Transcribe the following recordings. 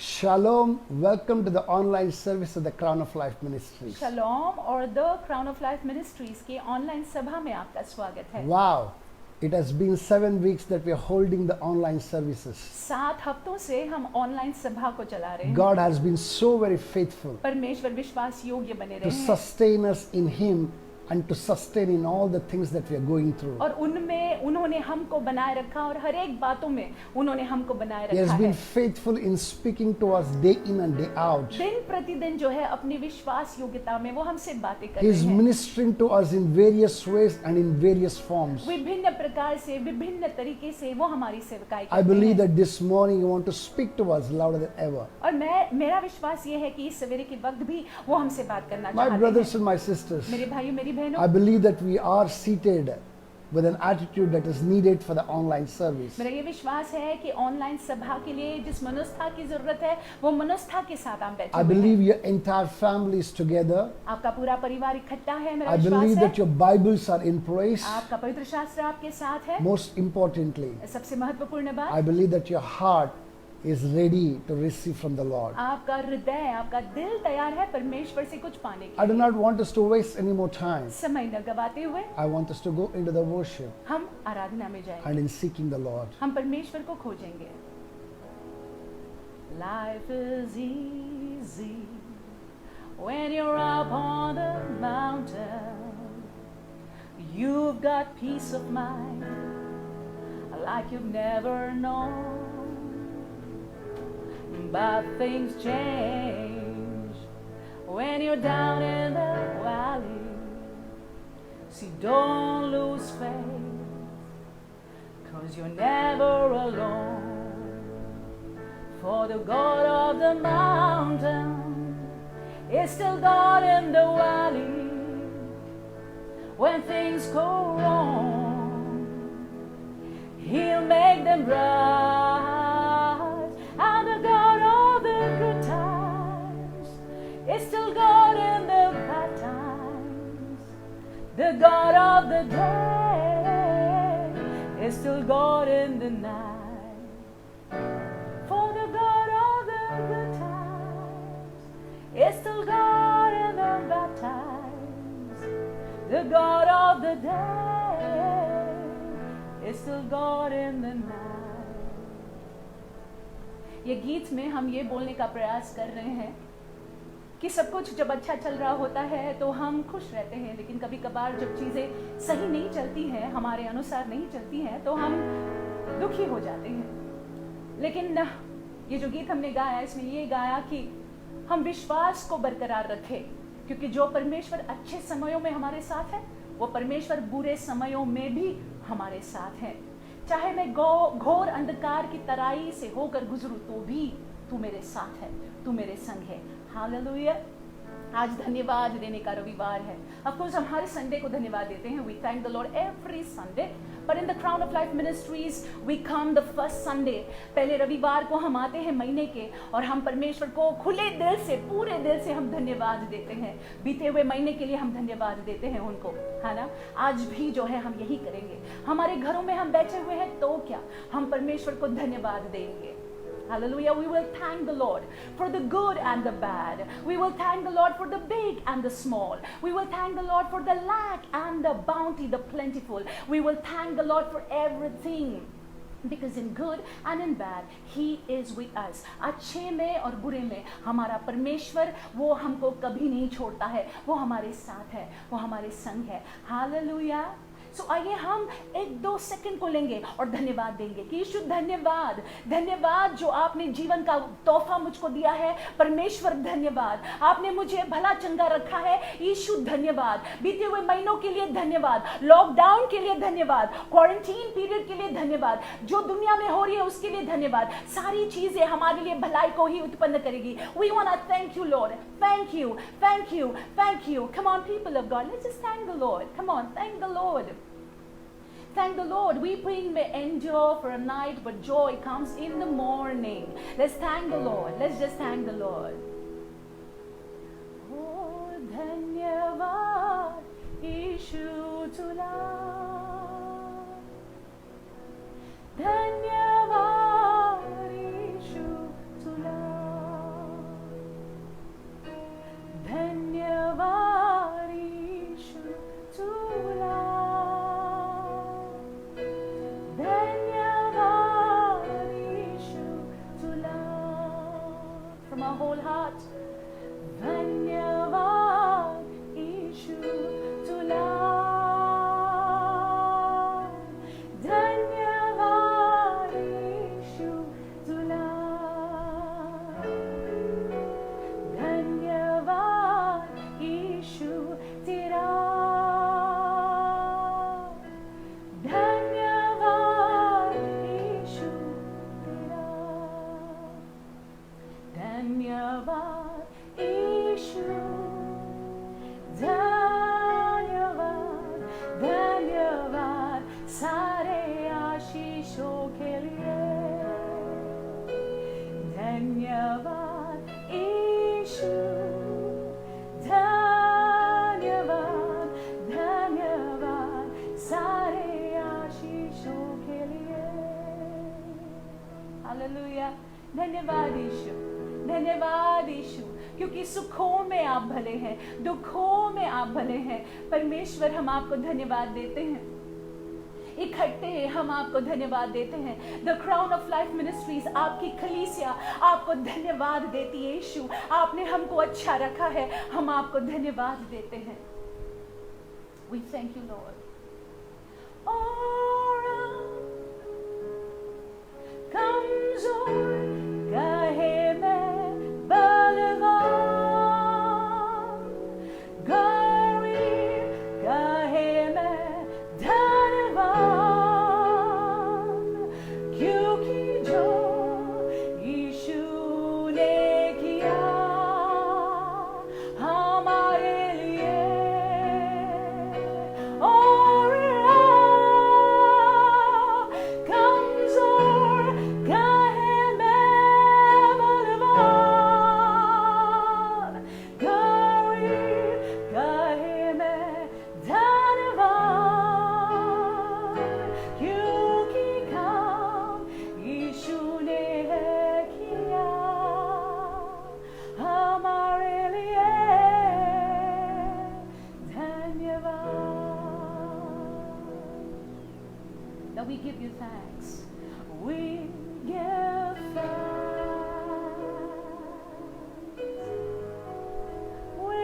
Shalom, welcome to the online service of the Crown of Life Ministries. शलोम और the Crown of Life ministries के online सभा में आपका स्वागत है। Wow, it has been 7 weeks that we are holding the online services. 7 हफ्तों से हम ऑनलाइन सभा को चला रहे हैं। God has been so very faithful परमेश्वर विश्वास योग्य बने to रहे हैं sustain us in Him and to sustain in all the things that we are going through. और उनमें उन्होंने हमको बनाए रखा और हर एक बातों में उन्होंने हमको बनाए He has रखा been है। faithful in speaking to us day in and day out. दिन प्रतिदिन जो है अपनी विश्वास योग्यता में वो हमसे बातें कर He रहे is हैं। ministering to us in various ways and in various forms. विभिन्न प्रकार से विभिन्न तरीके से वो हमारी सेवकाई I करते believe हैं। that this morning you want to speak to us louder than ever. और मेरा विश्वास ये है कि इस सवेरे के वक्त भी वो हमसे बात करना My चाहते brothers हैं। and my sisters, मेरे भाइयों मेरी I बहनों, believe that we are seated with an attitude that is needed for the online service. मेरा ये विश्वास है कि ऑनलाइन सभा के लिए जिस मनोस्था की जरूरत है वो मनोस्था के साथ आप बैठे I हुए believe हैं। your entire family is together. आपका पूरा परिवार इकट्ठा है, मेरा I believe विश्वास that है। your Bibles are in place. आपका पवित्र शास्त्र आपके साथ है। Most importantly, सबसे महत्वपूर्ण बात, I believe that your heart is ready to receive from the Lord. आपका हृदय, आपका दिल तैयार है परमेश्वर से कुछ पाने I do के not want us to waste any more time. लिए। समय न गवाते हुए I want us to go into the worship हम आराधना में जाएंगे, and in seeking the Lord. हम परमेश्वर को खोजेंगे। Life is easy when you're up on the mountain. You've got peace of mind like you've never known. But things change when you're down in the valley. See, don't lose faith, 'cause you're never alone. For the God of the mountain is still God in the valley. When things go wrong, He'll make them right. And the God of the good times is still God in the bad times. The God of the day is still God in the night. For the God of the good times is still God in the bad times. The God of the day is still God in the night. ये गीत में हम ये बोलने का प्रयास कर रहे हैं कि सब कुछ जब अच्छा चल रहा होता है तो हम खुश रहते हैं, लेकिन कभी कभार जब चीज़ें सही नहीं चलती हैं, हमारे अनुसार नहीं चलती हैं, तो हम दुखी हो जाते हैं। लेकिन ये जो गीत हमने गाया, इसमें ये गाया कि हम विश्वास को बरकरार रखें, क्योंकि जो परमेश्वर अच्छे समयों में हमारे साथ है, वो परमेश्वर बुरे समयों में भी हमारे साथ है। चाहे मैं घोर अंधकार की तराई से होकर गुजरूं तो भी तू मेरे साथ है, तू मेरे संग है। हालेलुया। आज धन्यवाद देने का रविवार है। ऑफ कोर्स हम हर संडे को धन्यवाद देते हैं। We thank the Lord every Sunday, but in the Crown of Life Ministries we come the first Sunday. पहले रविवार को हम आते हैं महीने के और हम परमेश्वर को खुले दिल से, पूरे दिल से हम धन्यवाद देते हैं। बीते हुए महीने के लिए हम धन्यवाद देते हैं उनको, है ना। आज भी जो है हम यही करेंगे। हमारे घरों में हम बैठे हुए हैं तो क्या, हम परमेश्वर को धन्यवाद देंगे। Hallelujah. We will thank the Lord for the good and the bad. We will thank the Lord for the big and the small. We will thank the Lord for the lack and the bounty, the plentiful. We will thank the Lord for everything. Because in good and in bad, He is with us. अच्छे में और बुरे में हमारा परमेश्वर वो हमको कभी नहीं छोड़ता है, वो हमारे साथ है, वो हमारे संग है। हालेलुया। सो आइए हम 1-2 सेकंड को लेंगे और धन्यवाद देंगे कि यीशु धन्यवाद, धन्यवाद जो आपने जीवन का तोहफा मुझको दिया है। परमेश्वर धन्यवाद, आपने मुझे भला चंगा रखा है। यीशु धन्यवाद, बीते हुए महीनों के लिए धन्यवाद, लॉकडाउन के लिए धन्यवाद, क्वारंटीन पीरियड के लिए धन्यवाद, जो दुनिया में हो रही है उसके लिए धन्यवाद। सारी चीजें हमारे लिए भलाई को ही उत्पन्न करेगी। We want to thank you Lord, thank you, thank you, thank you. Come on people of God, let's just thank the Lord. Come on, thank the Lord. Thank the Lord. Weeping may endure for a night, but joy comes in the morning. Let's thank the Lord. Let's just thank the Lord. Oh, धन्यवाद यीशु तुला, धन्यवाद यीशु तुला। from our whole heart. धन्यवाद यीशु तुला, धन्यवाद यीशु तुला, धन्यवाद यीशु तेरा, धन्यवाद यीशु तेरा, धन्यवाद यीशु, धन्यवाद, धन्यवाद सारे आशीषों के लिए, धन्यवाद यीशु, धन्यवाद, धन्यवाद सारे आशीषों के लिए। हालेलुया, धन्यवाद यीशु, धन्यवाद यीशु, क्योंकि सुखों में आप भले हैं, दुखों में आप भले हैं। परमेश्वर हम आपको धन्यवाद देते हैं, इकट्ठे हम आपको धन्यवाद देते हैं। The Crown of Life ministries, आपकी कलीसिया आपको धन्यवाद देती है यीशु, आपने हमको अच्छा रखा है, हम आपको धन्यवाद देते हैं। We thank you Lord. कमजोर कहे मैं बलवान, गरीब कहे मैं धनवान, क्योंकि जो यीशु ने किया हमारे लिए, और कमजोर कहे मैं बलवान, गरीब कहे मैं धनवान, क्योंकि काम यीशु ने किया हमारे लिए। धन्यवाद। Now we give you thanks. We give thanks. We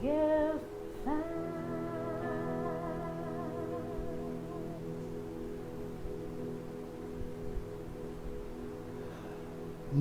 give thanks.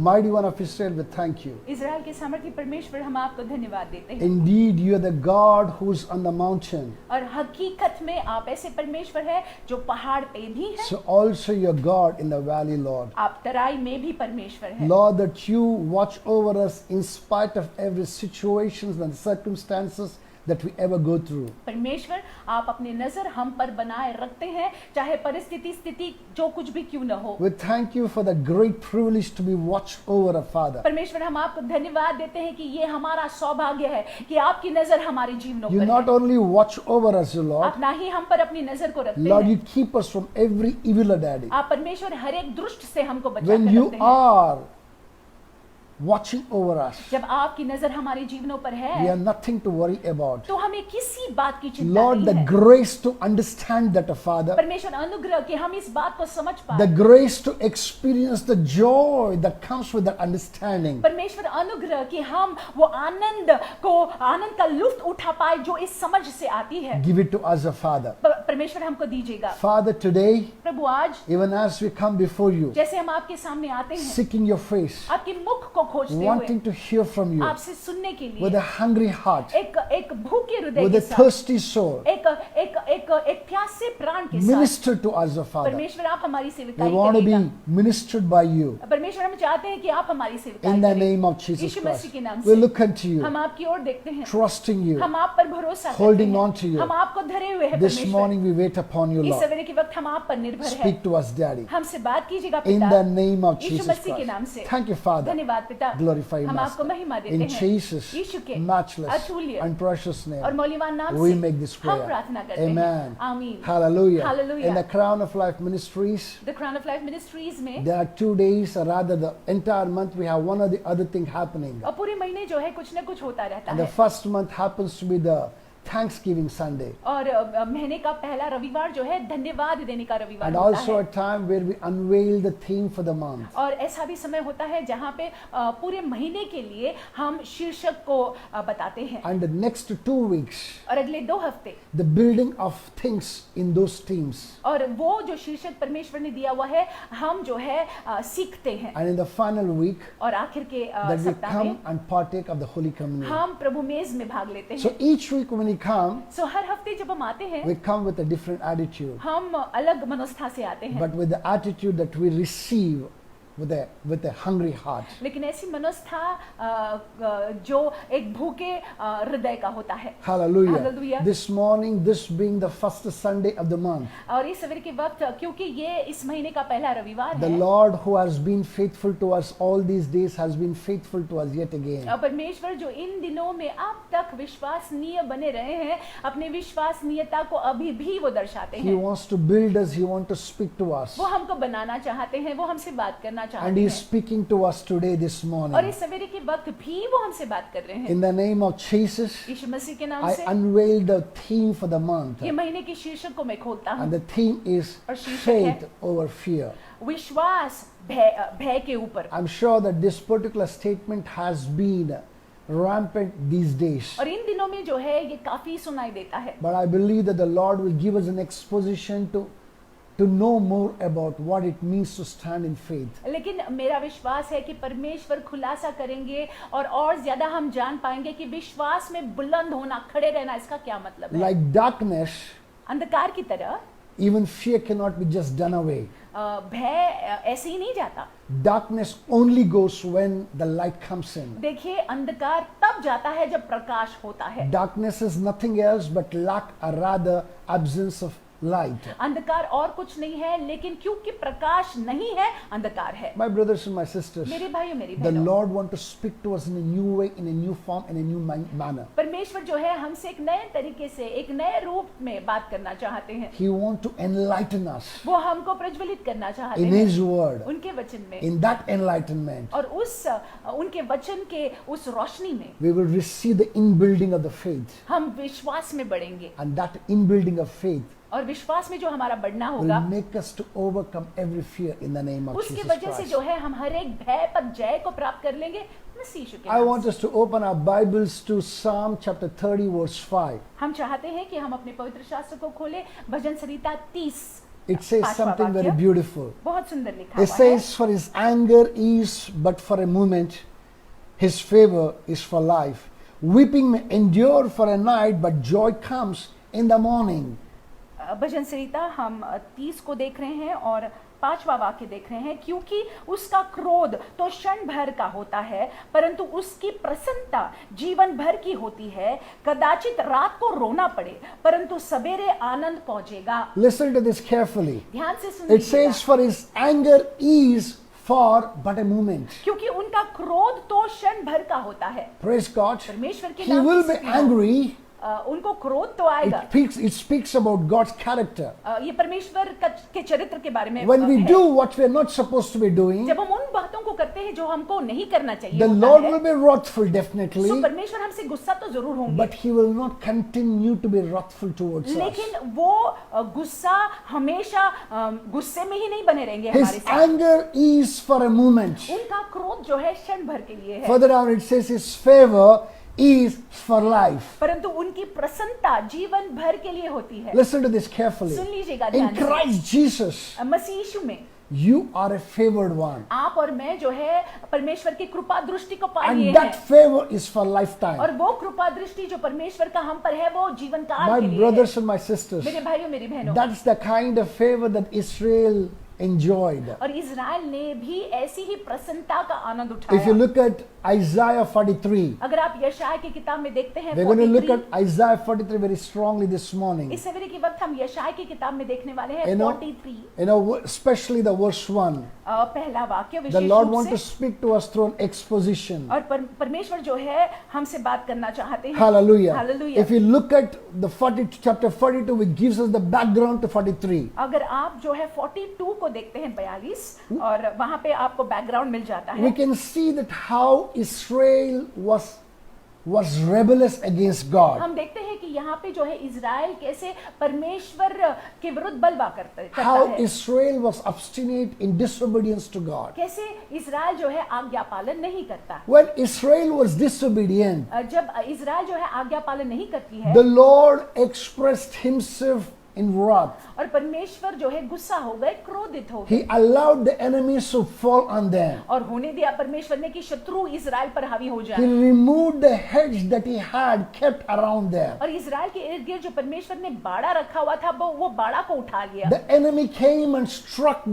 Mighty One of Israel, we thank you. Israel के सामर्थी परमेश्वर, हम आपको धन्यवाद देते हैं। Indeed, you are the God who's on the mountain. और हकीकत में आप ऐसे परमेश्वर है जो पहाड़ पे भी है, So also you're God in the valley, Lord. आप तराई में भी परमेश्वर है। Lord, that you watch over us in spite of every situations and circumstances that we ever go through. परमेश्वर, आप अपनी नजर हम पर बनाए रखते हैं, चाहे परिस्थिति स्थिति जो कुछ भी क्यों न हो। We thank you for the great privilege to be watched over, our Father. परमेश्वर, हम आपको धन्यवाद देते हैं कि ये हमारा सौभाग्य है कि आपकी नजर हमारे जीवनों You पर not है। only watch over us, Lord, आप ना ही हम पर अपनी नजर को रखते Lord, हैं, you keep us from every evil, Daddy. आप परमेश्वर हर एक दुष्ट से हमको बचा When कर you रखते हैं। are watching over us, जब आपकी नजर हमारे जीवनों पर we है have nothing to worry about. तो हमें किसी बात की चिंता Lord, the नहीं है। grace to understand that, Father, परमेश्वर, अनुग्रह कि हम इस बात को समझ the पाए। grace to experience the joy that comes with that understanding. परमेश्वर, अनुग्रह कि हम वो आनंद का लुत्फ उठा पाए जो इस समझ से आती है। Give it to us, Father. परमेश्वर हमको दीजिएगा। Father, today, प्रभु, आज even as we come before you, जैसे हम आपके सामने आते हैं, seeking your face, आपके मुख को खोजते wanting हुए, to hear from you, आपसे सुनने के with लिए a hungry heart, एक भूखे हृदय with के a साथ, thirsty soul, एक प्यासे प्राण के साथ। minister to us, Father. परमेश्वर, आप हमारी We सेविकाई want to करिएगा। be ministered by you. परमेश्वर, हम चाहते हैं कि आप हमारी सेविकाई In the करें। name of Jesus Yeshu Christ, मसीह के नाम we से look unto you, हम आपकी ओर देखते हैं, trusting you. हम आप पर भरोसा करते Holding हैं, on to you. हम आपको धरे हुए हैं। This परमेश्वर, morning we wait upon you, इस Lord. सवेरे के वक्त हम आप पर निर्भर हैं। Speak to us, Daddy. हमसे बात कीजिएगा In पिता, the name of Yeshu Jesus मसीह के नाम Christ. से। Thank you, Father. धन्यवाद पिता, Glorify you, हम आपको Master. महिमा देते In हैं Jesus' यीशु के matchless अतुल्य and precious और name, मौल्यवान नाम we से make this हम prayer. प्रार्थना करते हैं। Amen. आमीन। Hallelujah. Hallelujah. In the Crown of Life Ministries, the Crown of Life ministries में there are 2 days, or rather the entire month, we have one or the other thing happening. और पूरे महीने जो है कुछ न कुछ होता रहता And the है। first month happens to be the Thanksgiving Sunday. और महीने का पहला रविवार जो है धन्यवाद देने का रविवार And होता also है। a time where we unveil the theme for the month. और ऐसा भी समय होता है जहाँ पे पूरे महीने के लिए हम शीर्षक को बताते हैं। And the next 2 weeks, और अगले 2 हफ्ते the building of things in those themes. और वो जो शीर्षक परमेश्वर ने दिया हुआ है हम जो है सीखते हैं। And in the final week, और आखिर के that we सप्ताह में come and partake of the Holy Communion. हम प्रभु मेज में भाग लेते So हैं। each week when we come, सो हर हफ्ते जब हम आते हैं we come with a different attitude, हम अलग मनोस्था से आते हैं, but with the attitude that we receive with a hungry heart. लेकिन ऐसी मनोस्था जो एक भूखे हृदय का होता है। Hallelujah. Hallelujah. This morning, this being the first Sunday of the month, और इस सवेरे के वक्त क्योंकि ये इस महीने का पहला रविवार the है, Lord who has been faithful to us all these days has been faithful to us yet again. परमेश्वर जो इन दिनों में अब तक विश्वसनीय बने रहे हैं, अपने विश्वसनीयता को अभी भी वो दर्शाते He हैं। wants to build us, He wants to speak to us. वो हमको बनाना चाहते हैं, वो हमसे बात करना And चाहते He is हैं। speaking to us today, this और morning. इस सवेरे के वक्त भी वो हमसे बात कर रहे हैं। In the name of Jesus, यीशु मसीह के नाम I से unveil the theme for the month. ये महीने के शीर्षक को मैं खोलता And हूँ। the theme is और शीर्षक faith है over fear. विश्वास भय के ऊपर। I'm sure that this particular statement has been rampant these days. और इन दिनों में जो है ये काफी सुनाई देता है। But I believe that the Lord will give us an exposition to know more about what it means to stand in faith. लेकिन मेरा विश्वास है कि परमेश्वर खुलासा करेंगे और ज्यादा हम जान पाएंगे कि विश्वास में बुलंद होना, खड़े रहना, इसका क्या मतलब है। Like darkness, अंधकार की तरह even fear cannot be just done away. भय ऐसे ही नहीं जाता। Darkness only goes when the light comes in. देखिए अंधकार तब जाता है जब प्रकाश होता है। Darkness is nothing else but lack or rather absence of light. अंधकार और कुछ नहीं है, लेकिन क्योंकि प्रकाश नहीं है, अंधकार है। My brothers and my sisters, मेरे भाइयों मेरी the बहनों, Lord wants to speak to us in a new way, in a new form, in a new manner. परमेश्वर जो है हमसे एक नए तरीके से, एक नए रूप में बात करना चाहते हैं। He wants to enlighten us वो हमको प्रज्वलित करना चाहते in हैं His word. उनके वचन में, In that enlightenment, और उनके वचन के उस रोशनी में we will receive the inbuilding of the faith. हम विश्वास में बढ़ेंगे। And that inbuilding of faith और विश्वास में जो हमारा बढ़ना will होगा, make us to overcome every fear in the name of उसकी Jesus वजह से Christ. जो है हम हर एक भय पर जय को प्राप्त कर लेंगे मसीह यीशु के I नाम want से। us to open our Bibles to Psalm chapter 30 verse 5. हम चाहते हैं कि हम अपने पवित्र शास्त्र को खोले, भजन संहिता 30। It says पांचवा something very वाक्य। beautiful. बहुत सुंदर लिखा It हुआ है। says, for his anger is but for a moment, his favor is for life. Weeping may endure for a night, but joy comes in the morning. भजन संहिता हम 30 को देख रहे हैं और 5वां वाक्य देख रहे हैं। क्योंकि उसका क्रोध तो क्षण भर का होता है, परंतु उसकी प्रसन्नता जीवन भर की होती है। कदाचित रात को रोना पड़े, परंतु सवेरे आनंद पहुंचेगा। Listen to this carefully. ध्यान से It सुनिएगा। says, for his anger is for but a moment. क्योंकि उनका क्रोध तो क्षण भर का होता है। Praise God. परमेश्वर के He नाम will की be स्तुति हो। angry. उनको क्रोध तो आएगा। It speaks about God's character. ये परमेश्वर के चरित्र के बारे में When we है। do what we are not supposed to be doing, जब हम उन बातों को करते हैं जो हमको नहीं करना चाहिए the होता Lord है, will be wrathful definitely, तो परमेश्वर हमसे गुस्सा तो जरूर होंगे, but He will not continue to be wrathful towards us. लेकिन वो गुस्सा हमेशा गुस्से में ही नहीं बने रहेंगे His हमारे साथ। anger is for a moment. उनका क्रोध जो है क्षण भर के लिए है, Further down it says His favor is for life. परंतु उनकी प्रसन्नता जीवन भर के लिए होती है। Listen to this carefully. सुन लीजिएगा In ध्यान से। Christ Jesus, मसीह यीशु में you are a favored one. आप और मैं जो है परमेश्वर की कृपा दृष्टि को पाए हुए And that हैं, favor is for lifetime. और वो कृपा दृष्टि जो परमेश्वर का हम पर है वो जीवन काल My के लिए brothers है। and my sisters, मेरे भाइयों मेरी बहनों, that's the kind of favor that Israel enjoyed. और इजराइल ने भी ऐसी ही प्रसन्नता का आनंद If you उठाया। look at Isaiah 43, अगर आप यशाया की किताब में देखते हैं we're going to look 43, at Isaiah 43 very strongly this morning. इस सवेरे के वक्त हम यशाया की किताब में देखने वाले हैं You know, 43 You know, especially the verse 1. पहला वाक्य The विशेष Lord रूप wants to से, speak to us through an exposition. और परमेश्वर जो है हमसे बात करना चाहते हैं। Hallelujah. Hallelujah। If you look at the chapter 42, it gives us the background to 43. अगर आप जो है 42 को देखते हैं 42, और वहां पे आपको बैकग्राउंड मिल जाता We है। can see that how Israel was was rebellious against God. हम देखते हैं कि यहाँ पे जो है इज़राइल कैसे परमेश्वर के विरुद्ध बलवा करता How है, Israel was obstinate in disobedience to God. कैसे इज़राइल जो है आज्ञा पालन नहीं करता। When Israel was disobedient, जब इज़राइल जो है आज्ञा पालन नहीं करती है, the Lord expressed himself in wrath. और परमेश्वर जो है गुस्सा हो गए, क्रोधित हो गए, He allowed the enemies to fall on them. और होने दिया परमेश्वर ने कि शत्रु इज़राइल पर हावी हो He जाए, removed the hedge that he had kept around them. और इज़राइल के इर्द गिर्द जो परमेश्वर ने बाड़ा रखा हुआ था वो बाड़ा को उठा लिया, The enemy came and struck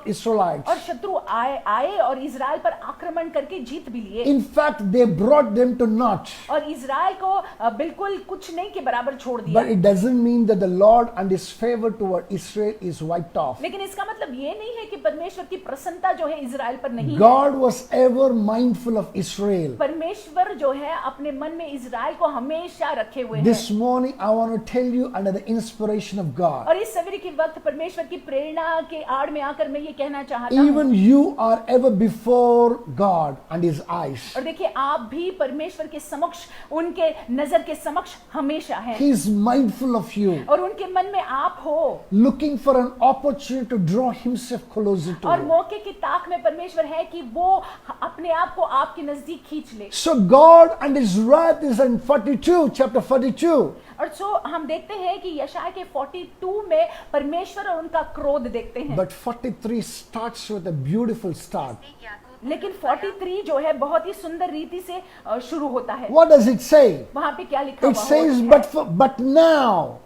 Israelites. और शत्रु आए और इज़राइल पर आक्रमण करके जीत भी लिए, In fact, they brought them to naught. और इज़राइल को बिल्कुल कुछ नहीं के बराबर छोड़ दिया। But it doesn't mean that the Lord and his favor toward Israel is wiped off. लेकिन इसका मतलब ये नहीं है कि परमेश्वर की प्रसन्नता जो है इज़राइल पर नहीं है। God was ever mindful of Israel. परमेश्वर जो है अपने मन में इज़राइल को हमेशा रखे हुए This हैं, morning, I want to tell you under the inspiration of God. और इस सवेरे के वक्त परमेश्वर की प्रेरणा के आड़ में आकर मैं ये कहना चाहता हूँ, Even you are ever before God and his eyes. और देखिए आप भी परमेश्वर के समक्ष, उनके नजर के समक्ष हमेशा हैं, He is mindful of you, और उनके मन में आप हो, looking for an opportunity to draw himself closer to और you. मौके की ताक में परमेश्वर है कि वो अपने आप को आपके नजदीक खींच ले। So God and his wrath is in 42, chapter 42. और सो हम देखते हैं कि यशायाह के 42 में परमेश्वर और उनका क्रोध देखते हैं, But 43 starts with a beautiful start. लेकिन 43 जो है बहुत ही सुंदर रीति से शुरू होता है। What does it say? वहां पे क्या लिखा It हुआ says, है? but now,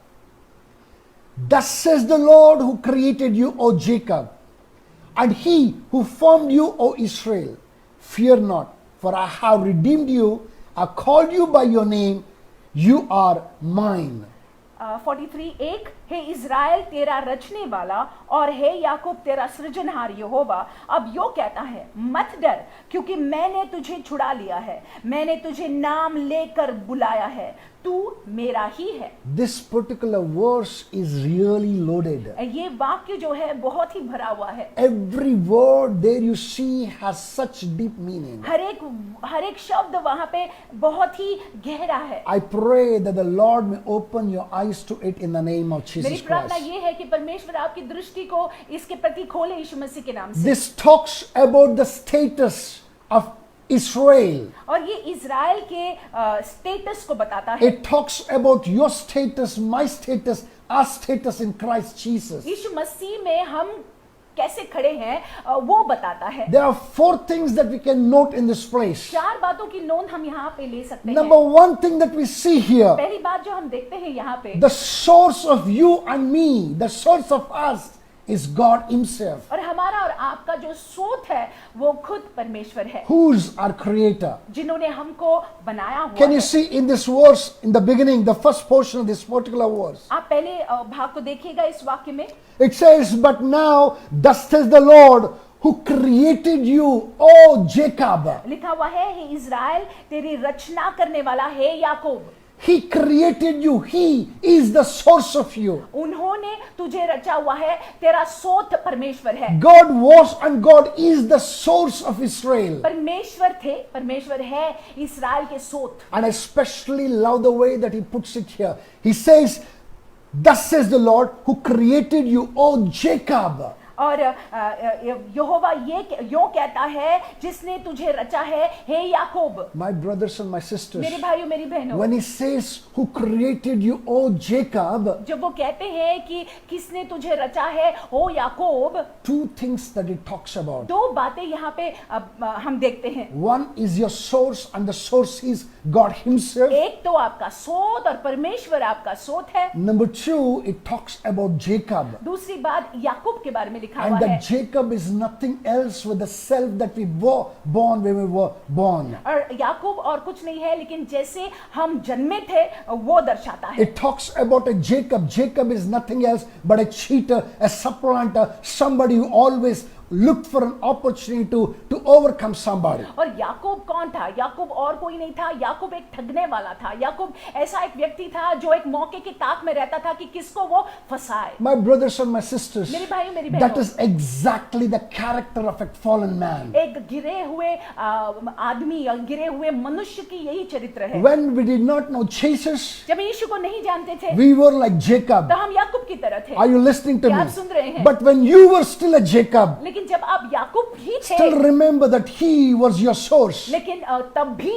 thus says the Lord who created you, O Jacob, and he who formed you, O Israel, fear not, for I have redeemed you, I called you by your name, you are mine. 43 एक, हे Israel तेरा रचने वाला और हे याकूब तेरा सृजनहार यहोवा अब यो कहता है, मत डर क्योंकि मैंने तुझे छुड़ा लिया है, मैंने तुझे नाम लेकर बुलाया है, तू मेरा ही है। This particular verse is really loaded. ये वाक्य जो है बहुत ही भरा हुआ है, Every word there you see has such deep meaning. हर एक शब्द वहां पे बहुत ही गहरा है। I pray that the Lord may open your eyes to it in the name of मेरी Jesus प्रार्थना Christ. ये है कि परमेश्वर आपकी दृष्टि को इसके प्रति खोले यीशु मसीह के नाम से। This talks about the status of Israel. और ये इज़राइल के स्टेटस को बताता है। It talks about your status, my status, our status in Christ Jesus. यीशु मसीह में हम कैसे खड़े हैं वो बताता है। There are 4 things that we can note in this place. 4 बातों की नोंद हम यहाँ पे ले सकते हैं। Number 1 thing that we see here, पहली बात जो हम देखते हैं यहाँ पे, the source of you and me, the source of us is God himself. और हमारा और आपका जो स्रोत है वो खुद परमेश्वर है, Who's our creator? जिन्होंने हमको बनाया हुआ Can you है। see in this verse, in the beginning, the first portion of this particular verse? आप पहले भाग को देखिएगा इस वाक्य में। It says, but now, thus says the Lord, who created you, O Jacob. लिखा हुआ है, हे इज़राइल तेरी रचना करने वाला है याकूब, He created you. He is the source of you. उन्होंने तुझे रचा हुआ है, तेरा स्रोत परमेश्वर है। God was and God is the source of Israel. परमेश्वर थे, परमेश्वर है इस्राएल के स्रोत। And I especially love the way that he puts it here. He says, thus says the Lord who created you, O Jacob. और यहोवा ये यूं कहता है, जिसने तुझे रचा है, हे याकूब। My brothers and my sisters, मेरे भाइयों मेरी बहनों, when he says who created you, O Jacob, जब वो कहते हैं कि किसने तुझे रचा है, हो याकूब, 2 things that it talks about. 2 बातें यहाँ पे हम देखते हैं। One is your source, and the source is God himself. एक तो आपका स्रोत और परमेश्वर आपका स्रोत है। Number 2, it talks about Jacob. दूसरी बात याकूब के बारे में लिखा And हुआ है, that Jacob is nothing else with the self that we were born when we were born. और याकूब और कुछ नहीं है लेकिन जैसे हम जन्मे थे वो दर्शाता है। It talks about a Jacob. Jacob is nothing else but a cheater, a supplanter, somebody who always looked for an opportunity to overcome somebody. और याकूब कौन था? याकूब और कोई नहीं था, याकूब एक ठगने वाला था। याकूब ऐसा एक व्यक्ति था जो एक मौके की ताक में रहता था कि किसको वो फंसाए। My brothers and my sisters, मेरे भाइयों मेरी that बहनों, is exactly the character of a fallen man. एक गिरे हुए आदमी या गिरे हुए मनुष्य की यही चरित्र है। When we did not know Jesus, जब यीशु को नहीं जानते थे we were like Jacob. तो हम याकूब की तरह थे। Are you listening to क्या me? आप सुन रहे हैं? But when you were still a Jacob, लेकिन जब आप याकूब ही थे, still remember that he was your source. लेकिन तब भी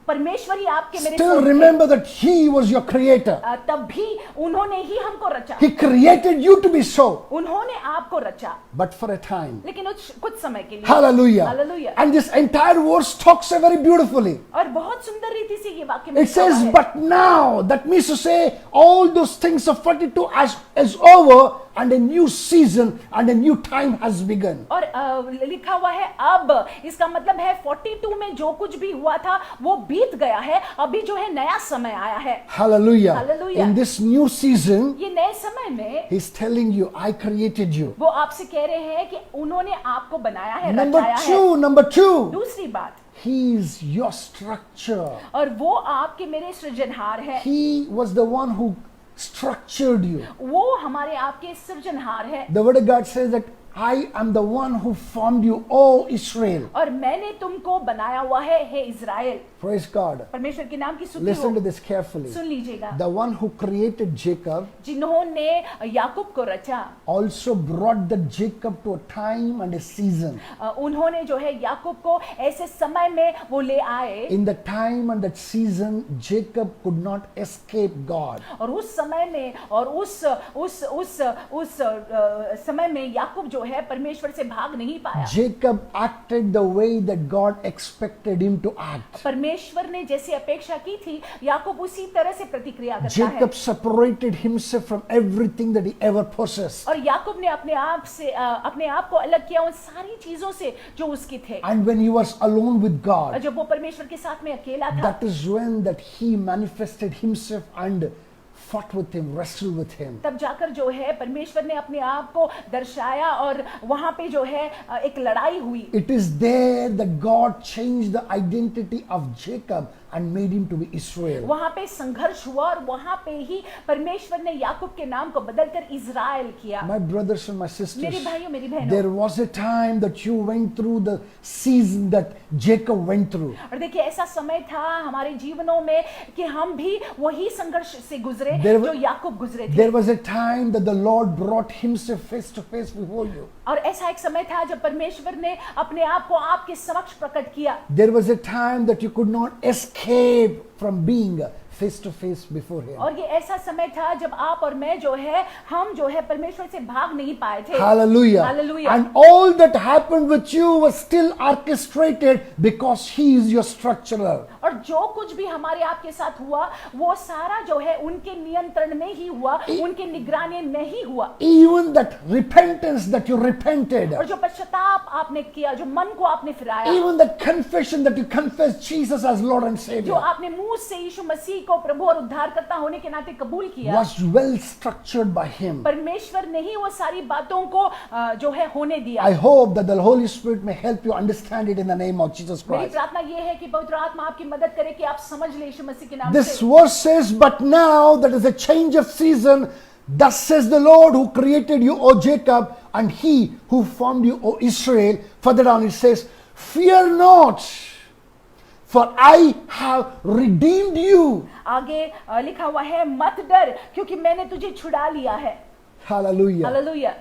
परमेश्वर ही आपके मेरे Still सोर्स थे। remember that he was your creator. तब भी उन्होंने ही हमको रचा, He created you to be so, उन्होंने आपको रचा, but for a time. लेकिन कुछ समय के लिए। Hallelujah. Hallelujah. And this entire verse talks very beautifully. और बहुत सुंदर रीति से ये वाक्य में It लिखा हुआ says, है। but now, that means to say, all those things of 42 is over, and a new season and a new time has begun. और लिखा हुआ है अब, इसका मतलब है 42 में जो कुछ भी हुआ था वो बीत गया है, अभी जो है नया समय आया है। Hallelujah. Hallelujah. In this new season, ये नए समय में He's telling you, I created you. वो आपसे कह रहे हैं कि उन्होंने आपको बनाया है, Number रचाया है। number two, दूसरी बात, He is your structure. और वो आपके मेरे सृजनहार है। He was the one who structured you. वो हमारे आपके सृजनहार है। The word of God says that I am the one who formed you, O Israel. और मैंने तुमको बनाया हुआ है, हे इज़राइल। Praise God. परमेश्वर के नाम की स्तुति Listen to हो। this carefully. सुन लीजिएगा, The one who created Jacob जिन्होंने याकूब को रचा, also brought the Jacob to a time and a season. उन्होंने जो है याकूब को ऐसे समय में वो ले आए, In the time and that season, Jacob could not escape God. और उस समय में और उस समय में याकूब जो है परमेश्वर से भाग नहीं पाया। Jacob acted the way that God expected him to act. परमेश्वर ने जैसी अपेक्षा की थी, याकूब उसी तरह से प्रतिक्रिया करता है। Jacob separated himself from everything that he ever possessed. और याकूब ने अपने आप को अलग किया उन सारी चीजों से जो उसकी थे। And when he was alone with और God, जब वो परमेश्वर के साथ में अकेला था, that is when that he manifested himself and fought with him, wrestled with him. तब जाकर जो है परमेश्वर ने अपने आप को दर्शाया और वहां पे जो है एक लड़ाई हुई। It is there that God changed the identity of Jacob and made him to be Israel. वहां पे संघर्ष हुआ और वहां पे ही परमेश्वर ने याकूब के नाम को बदलकर इज़राइल किया। My brothers and my sisters, मेरे भाइयों मेरी बहनों, there was a time that you went through the season that Jacob went through. और देखिए ऐसा समय था हमारे जीवनों में कि हम भी वही संघर्ष से गुजरे There जो was- याकूब गुजरे थे। There was a time that the Lord brought himself face to face before you. और ऐसा एक समय था जब परमेश्वर ने अपने आप को आपके समक्ष प्रकट किया। There was a time that you could not escape from being face to face before him. और ये ऐसा समय था जब आप और मैं जो है हम जो है परमेश्वर से भाग नहीं पाए थे। Hallelujah. Hallelujah. And all that happened with you was still orchestrated because he is your structurer. और जो कुछ भी हमारे आपके साथ हुआ वो सारा जो है उनके नियंत्रण में ही हुआ, उनके निगरानी में ही हुआ। Even that repentance that you repented, और जो पश्चाताप आपने किया, जो मन को आपने फिराया, even that confession that you confessed Jesus as Lord and जो Savior, आपने मुंह से यीशु मसीह को प्रभु और उद्धारकर्ता होने के नाते कबूल किया, was well structured by him. परमेश्वर ने ही वो सारी बातों को जो है होने दिया। I hope that the Holy Spirit may help you understand it in the name of Jesus मेरी Christ. प्रार्थना ये है कि पवित्र आत्मा आपकी मदद करे कि आप समझ ले यीशु मसीह के नाम This से। verse says, but now that is a change of season, thus says the Lord who created you, O Jacob, and he who formed you, O Israel. Further down it says, fear not, for I have redeemed you. आगे लिखा हुआ है मत डर क्योंकि मैंने तुझे छुड़ा लिया है। Hallelujah. Hallelujah.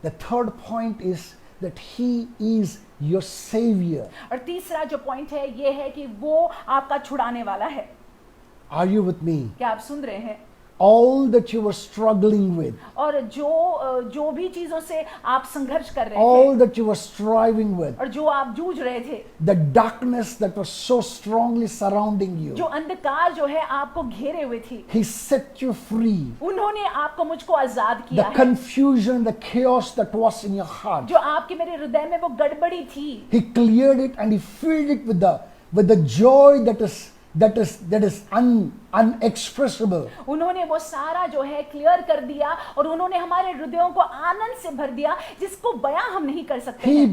The third point is that he is your savior. और तीसरा जो पॉइंट है ये है कि वो आपका छुड़ाने वाला है। Are you with me? क्या आप सुन रहे हैं? All that you were struggling with, और जो भी चीजों से आप संघर्ष कर रहे all थे that you were striving with, और जो आप जूझ रहे थे, the darkness that was so strongly surrounding जो you, अंधकार जो है आपको घेरे हुए थी, he set you free. उन्होंने आपको मुझको आजाद The किया है। confusion, the chaos that was in your heart, जो आपके मेरे हृदय में वो गड़बड़ी थी, he cleared it and he filled it with the joy that is unexpressible. उन्होंने वो सारा जो है क्लियर कर दिया और उन्होंने हमारे हृदयों को आनंद से भर दिया जिसको बयां हम नहीं कर सकते He हैं।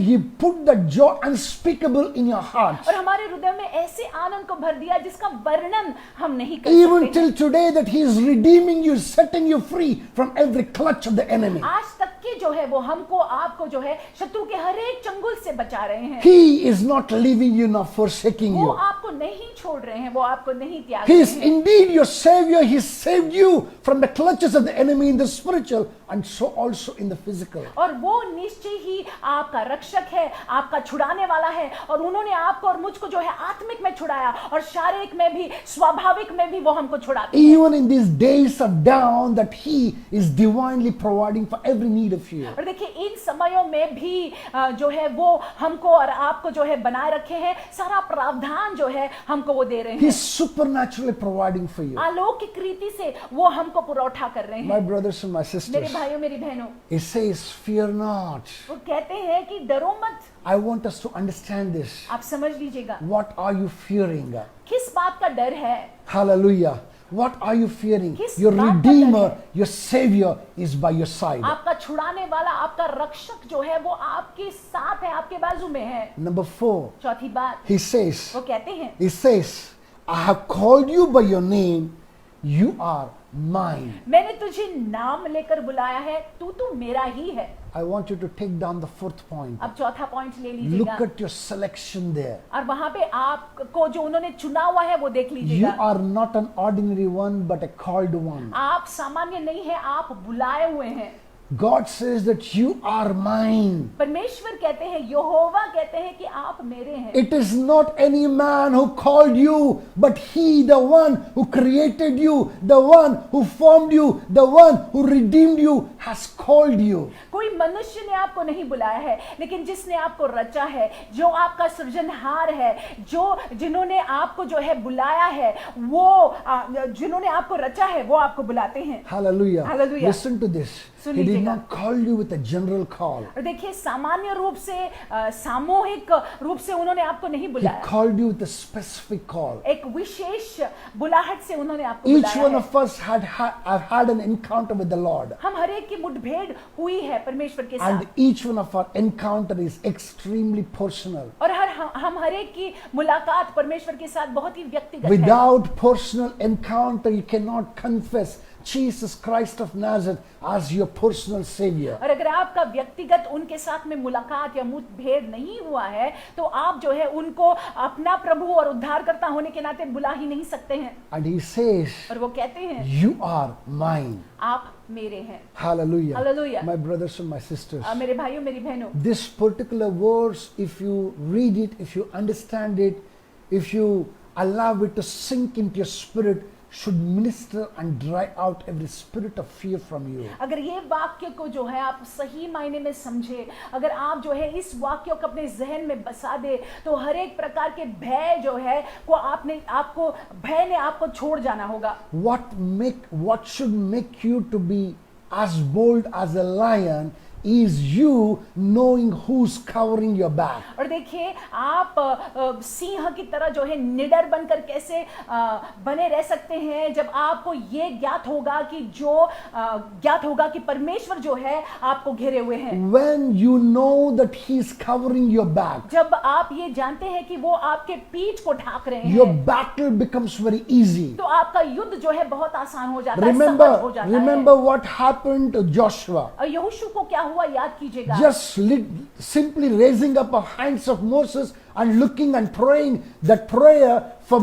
he put the joy unspeakable in your heart. और हमारे हृदय में ऐसे आनंद को भर दिया जिसका वर्णन हम नहीं कर Even सकते। till today, that He is redeeming you, setting you free from every clutch of the enemy. आज तक के जो है वो हमको आपको जो है शत्रु के हर एक चंगुल से बचा रहे हैं। He is not leaving you nor forsaking वो you. आपको नहीं छोड़ रहे हैं, वो आपको नहीं त्याग He रहे is हैं। indeed your Savior. He saved you from the clutches of the enemy in the spiritual and so also in the physical. और वो निश्चय ही आपका रक्षक है, आपका छुड़ाने वाला है और उन्होंने आपको और मुझको जो है आत्मिक में छुड़ाया और शारीरिक में भी, स्वाभाविक में भी वो हमको छुड़ाते हैं। Even in these days of down, that He is divinely providing for every need of you. और देखिए इन समयों में भी जो है वो हमको और आपको जो है बनाए रखे हैं, सारा प्रावधान जो है हमको वो दे रहे He हैं। is supernaturally providing for you. अलौकिक रीति से वो हमको पुरौठा कर रहे My हैं। brothers and my मेरे sisters, भाइयों मेरी बहनों, He says, fear not. वो कहते हैं कि डरो मत। I want us to understand this. आप समझ लीजिएगा What are you fearing? किस बात का डर है। Hallelujah. What are you fearing? किस Your बात का डर Redeemer, है? your Savior is by your side. आपका छुड़ाने वाला, आपका रक्षक जो है वो आपके साथ है, आपके बाजू में है। Number 4, चौथी बात, He says, वो कहते हैं He says, I have called you by your name, you are mine. मैंने तुझे नाम लेकर बुलाया है, तू मेरा ही है। I want you to take down the 4th point. अब चौथा पॉइंट ले Look लीजिएगा at your selection there. और वहां पे आपको जो उन्होंने चुना हुआ है वो देख You लीजिएगा। are not an ordinary one, but a called one. आप सामान्य नहीं है, आप बुलाए हुए हैं। God says that you are mine. परमेश्वर कहते हैं, यहोवा कहते हैं कि आप मेरे हैं। It is not any man who called you, but He, the one who created you, the one who formed you, the one who redeemed you, has called you. कोई मनुष्य ने आपको नहीं बुलाया है, लेकिन जिसने आपको रचा है, जो आपका सृजनहार है, जिन्होंने आपको जो है बुलाया है, वो जिन्होंने आपको रचा है, वो आपको बुलाते हैं। Hallelujah. Hallelujah. Listen to this. Soon He did लीजिएगा। not call you with a general call. और देखिए सामान्य रूप से, सामूहिक रूप से उन्होंने आपको नहीं He बुलाया, called you with a specific call. एक विशेष बुलाहट से उन्होंने आपको Each बुलाया one है। of us have had an encounter with the Lord. हम हर एक की मुठभेड़ हुई है परमेश्वर के साथ, And each one of our encounter is extremely personal. और हम हर एक की मुलाकात परमेश्वर के साथ बहुत ही व्यक्तिगत है। Without personal encounter, you cannot confess Jesus Christ of Nazareth as your personal Savior. और अगर आपका व्यक्तिगत उनके साथ में मुलाकात या मुठभेड़ नहीं हुआ है, तो आप जो है उनको अपना प्रभु और उद्धारकर्ता होने के नाते बुला ही नहीं सकते हैं। And He says, और वो कहते हैं, you are mine. आप मेरे हैं। Hallelujah. Hallelujah. My brothers and my sisters. मेरे भाइयों मेरी बहनों, This particular verse, if you read it, if you understand it, if you allow it to sink into your spirit, should minister and drive out every spirit of fear from you. अगर ये वाक्य को जो है आप सही मायने में समझे, अगर आप जो है इस वाक्य को अपने जहन में बसा दे, तो हर एक प्रकार के भय जो है को भय ने आपको छोड़ जाना होगा। What should make you to be as bold as a lion is you knowing who's covering your back. और देखिए आप सिंह की तरह जो है निडर बनकर कैसे बने रह सकते हैं, जब आपको ये ज्ञात होगा कि परमेश्वर जो है आपको घेरे हुए हैं। When you know that He's covering your back, जब आप ये जानते हैं कि वो आपके पीठ को ढाक रहे your हैं, battle becomes very easy. तो आपका युद्ध जो है बहुत आसान हो जाता है, सहज हो जाता Remember what happened to Joshua. है। और यहोशू को क्या हुआ याद कीजिएगा। Just simply raising up of hands of Moses and looking and praying, that prayer for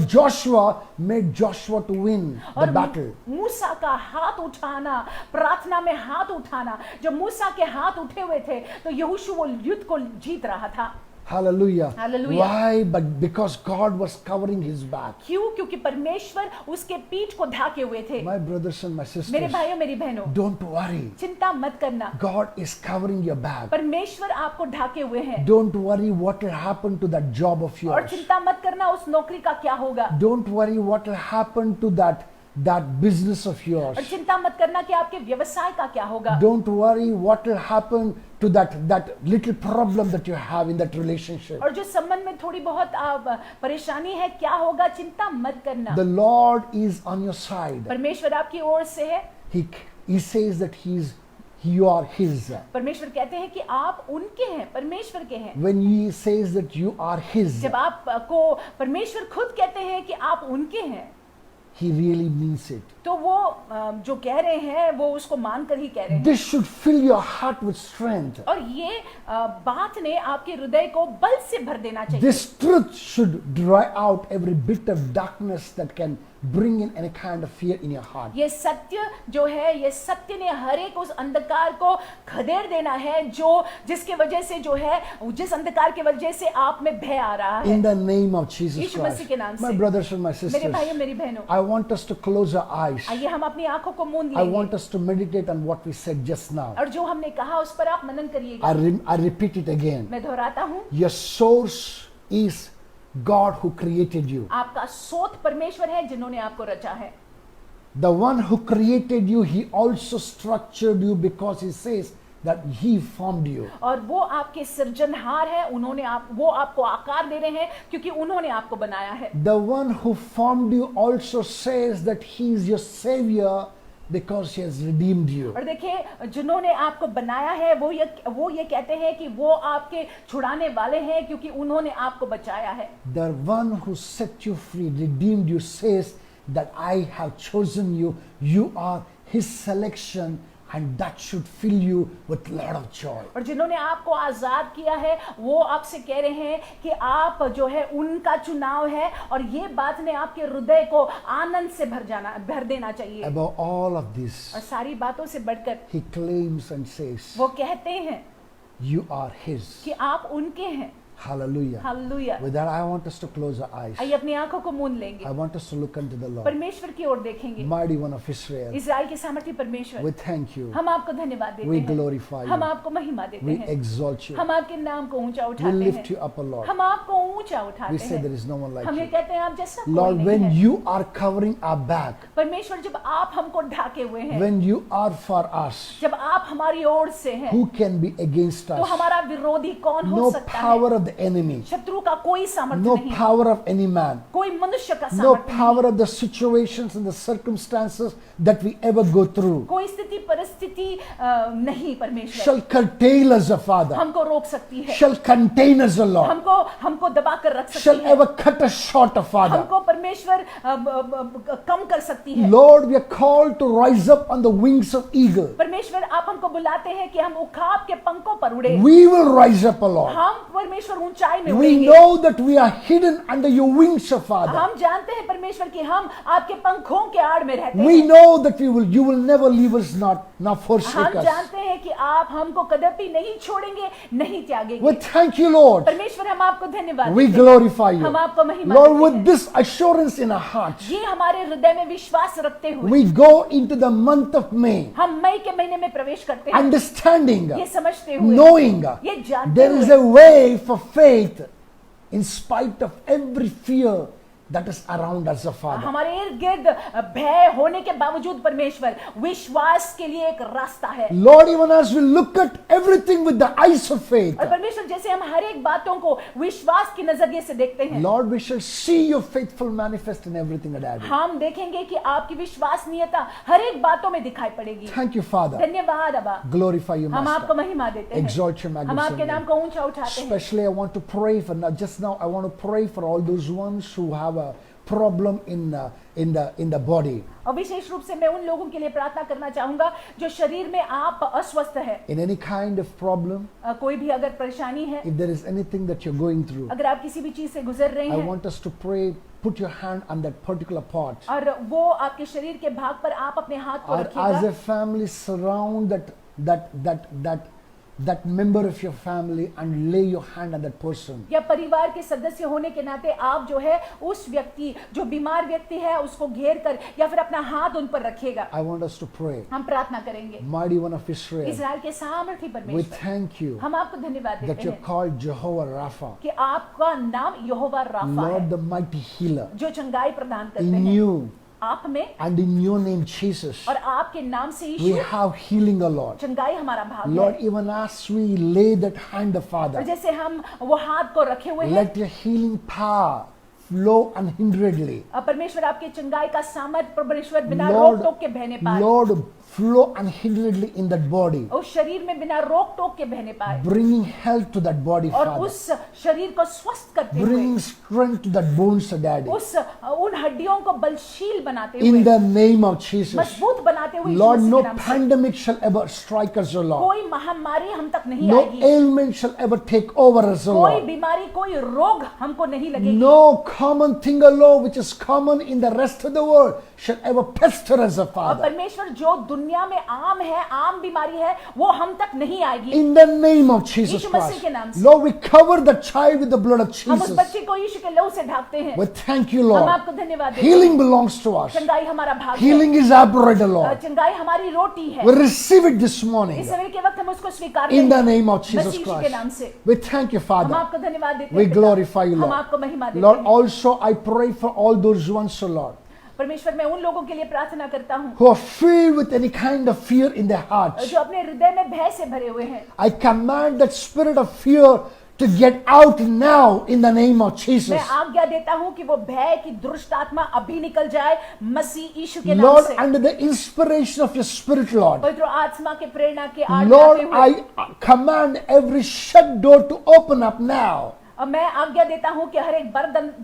Joshua made Joshua to win the और battle. मूसा का हाथ उठाना, प्रार्थना में हाथ उठाना, जब मूसा के हाथ उठे हुए थे तो यहोशू वो युद्ध को जीत रहा था। Hallelujah. Hallelujah. Why? But because God was covering his back. क्यों? क्योंकि परमेश्वर उसके पीठ को ढाके हुए थे। My brothers and my sisters, मेरे भाइयों मेरी बहनों, don't worry. चिंता मत करना, God is covering your back. परमेश्वर आपको ढाके हुए हैं। Don't worry what will happen to that job of और yours. चिंता मत करना उस नौकरी का क्या होगा। Don't worry what will happen to that business of yours. और चिंता मत करना कि आपके व्यवसाय का क्या होगा। Don't worry what will happen to that little problem that you have in that relationship. और जो संबंध में थोड़ी बहुत परेशानी है, क्या होगा, चिंता मत करना। The Lord is on your side. परमेश्वर आपकी ओर से है। He says that you are His. परमेश्वर कहते हैं कि आप उनके हैं, परमेश्वर के हैं। When He says that you are His, जब आपको परमेश्वर खुद कहते हैं कि आप उनके हैं, He really means it. तो वो जो कह रहे हैं वो उसको मानकर ही कह रहे हैं। This should fill your heart with strength. और ये बात ने आपके हृदय को बल से भर देना चाहिए। This truth should dry out every bit of darkness that can bring in any kind of fear in your heart. ये सत्य जो है, ये सत्य ने हर एक उस अंधकार को खदेड़ देना है जो जिसके वजह से जो है, जिस अंधकार के वजह से आप में भय आ रहा है। In the name of Jesus Yeshu Masih Christ. के नाम My से। brothers and my मेरे sisters, भाइयों, मेरी बहनों, I want us to close our eyes. आइए हम अपनी आंखों को मूंद I want लेंगे us to meditate on what we said just now. और जो हमने कहा उस पर आप मनन करिएगा। I repeat it again. मैं दोहराता हूँ, Your source is God who created you. आपका स्रोत परमेश्वर है जिन्होंने आपको रचा है। The one who created you, He also structured you because He says that He formed you. और वो आपके सृजनहार है, वो आपको आकार दे रहे हैं क्योंकि उन्होंने आपको बनाया है। The one who formed you also says that He is your Savior because He has redeemed you. और देखिए, जिन्होंने आपको बनाया है वो ये कहते हैं कि वो आपके छुड़ाने वाले हैं क्योंकि उन्होंने आपको बचाया है। The one who set you free, redeemed you, says that I have chosen you. You are His selection, and that should fill you with lot of joy. और जिन्होंने आपको आजाद किया है वो आपसे कह रहे हैं कि आप जो है उनका चुनाव है, और ये बात ने आपके हृदय को आनंद से भर देना चाहिए। Above all of this, और सारी बातों से बढ़कर He claims and says, वो कहते हैं you are His. कि आप उनके हैं। Hallelujah. Hallelujah. With that, I want us to close our eyes. आइए अपनी आंखों को मूंद लेंगे, I want us to look unto the Lord, परमेश्वर की ओर देखेंगे। mighty one of Israel. Israel के सामर्थी परमेश्वर, We thank you. हम आपको धन्यवाद देते We हैं, glorify हम you. आपको महिमा देते We हैं, exalt you. हम आपके नाम को ऊंचा We उठाते lift हैं, you up, O Lord. हम आपको ऊंचा We उठाते say there हैं। is no one like हम ये you. कहते हैं आप जैसा कोई Lord, नहीं when है। you are covering our back, परमेश्वर, जब आप हमको ढाके हुए हैं, when you are for us, जब आप हमारी ओर से हैं, who can be against तो us? हमारा विरोधी कौन हो No सकता है? power of the enemy, शत्रु का कोई सामर्थ्य no नहीं, power of any man, कोई मनुष्य का no सामर्थ्य power नहीं, of the situations and the circumstances that we ever go through कोई स्थिति परिस्थिति नहीं परमेश्वर shall curtail us, O Father, हमको रोक सकती है, shall contain us, O Lord, हमको दबा कर रख shall सकती है, ever cut us short, O Father. हमको परमेश्वर कम कर सकती है। Lord, we are called to rise up on the wings of eagle. परमेश्वर, आप हमको बुलाते हैं कि हम उखाब के पंखों पर उड़े। We will rise up, O Lord. हम परमेश्वर ऊंचाई में We उड़ेंगे। know that we are hidden under your wings, O Father. हम जानते हैं परमेश्वर कि हम आपके पंखों के आड़ में रहते We हैं। know that you will never leave us, not forsake हम us. जानते हैं कि आप हमको कदापि नहीं छोड़ेंगे, नहीं त्यागेंगे। We thank you, Lord. परमेश्वर, हम आपको धन्यवाद We देते हैं। glorify you. हम आपको महिमा Lord, देते with हैं। this assurance in our hearts, ये हमारे हृदय में विश्वास रखते हुए we go into the month of May, हम मई के महीने में प्रवेश करते हैं, understanding, ये समझते हुए, knowing ये जानते there is हुए a way for faith in spite of every fear that is around us, O Father. हमारे इर्द गिर्द भय होने के बावजूद परमेश्वर विश्वास के लिए एक रास्ता है। Lord, even as we look at everything with the eyes of faith, और परमेश्वर, जैसे हम हर एक बातों को विश्वास के नजरिए से देखते हैं, Lord, we shall see your faithful manifest in everything that I do. हम देखेंगे कि आपकी विश्वसनीयता हर एक बातों में दिखाई पड़ेगी। Thank you, Father. धन्यवाद अब्बा, Glorify you, हम आपको Master. महिमा देते हैं, Exalt your हम आपके magnificent नाम name. को ऊंचा उठाते हैं। Especially, I want to pray for now. Just now, I want to pray for all those ones who have a problem in the body. और विशेष रूप से मैं उन लोगों के लिए प्रार्थना करना चाहूंगा जो शरीर में आप अस्वस्थ है, In any kind of problem, कोई भी अगर परेशानी है, if there is anything that you're going through, अगर आप किसी भी चीज से गुजर रहे I हैं want us to pray. Put your hand on that particular part. और वो आपके शरीर के भाग पर आप अपने हाथ को Or as रखिएगा, a family, surround that member of your family and lay your hand on that person. या परिवार के सदस्य होने के नाते आप जो है उस व्यक्ति, जो बीमार व्यक्ति है, उसको घेर कर या फिर अपना हाथ उन पर रखिएगा। I want us to pray. हम प्रार्थना करेंगे। Mighty one of Israel, Israel के सामर्थी we परमेश्वर, thank you हम आपको धन्यवाद that देते you're हैं called Jehovah Rapha, कि आपका नाम यहोवा राफा Lord है, the mighty healer. जो चंगाई प्रदान करते In हैं। you, आप में And in your name, Jesus, और आपके नाम से we Yeshu have healing, O Lord. चंगाई हमारा भाग Lord, है। even as we lay that hand, और Father, जैसे हम वो हाथ को रखे हुए हैं, let your healing power flow unhinderedly. परमेश्वर आपके चंगाई का सामर्थ परमेश्वर बिना रोक टोक के बहने पाए, Lord, flow unhinderedly in that body, उस शरीर में बिना रोक टोक के बहने पाए, bringing health to that body, और Father, उस शरीर को स्वस्थ करते हुए, bringing strength to that bones, Daddy. उन हड्डियों को बलशील बनाते हुए, In the name of Jesus, मजबूत बनाते हुए, Lord, यीशु no मसीह के नाम से pandemic shall ever strike us, O Lord. कोई महामारी हम तक नहीं No आएगी, ailment shall ever take over us, O कोई Lord. बीमारी कोई रोग हमको नहीं लगेगी, No common thing, O Lord, which is common in the rest of the world shall ever pester us, O और Father. परमेश्वर जो दुनिया में आम है, आम बीमारी है, वो हम तक नहीं आएगी। In the name of Jesus Yeshu Masih Christ, के नाम से Lord, we cover the child with the blood of हम उस Jesus. बच्चे को यीशु के लहू से ढाकते हैं। We thank you, हम Lord. आपको धन्यवाद देते हैं। Healing belongs to us. चंगाई हमारा भाग है, Healing is our bread, O Lord. चंगाई हमारी रोटी है। We receive it this morning इस समय के वक्त हम उसको स्वीकार in the करें name of Jesus मसीह यीशु के नाम Christ. से। We thank you, हम Father. आपको धन्यवाद देते We हैं पिता। glorify you, हम Lord. आपको महिमा देते Lord, हैं। also I pray for all those ones, O Lord, परमेश्वर मैं उन लोगों के लिए प्रार्थना करता हूँ who are filled with any kind of fear in their hearts. जो अपने हृदय में भय से भरे हुए हैं। I command that spirit of fear to get out now in the name of Jesus. मैं आज्ञा देता हूँ कि वो भय की दुष्ट आत्मा अभी निकल जाए मसीह यीशु के नाम Lord, से। under the inspiration of your spirit, Lord, पवित्र आत्मा के प्रेरणा के आड़ Lord, लगाते हुए I command every shut door to open up now. और मैं आज्ञा देता हूँ कि हर एक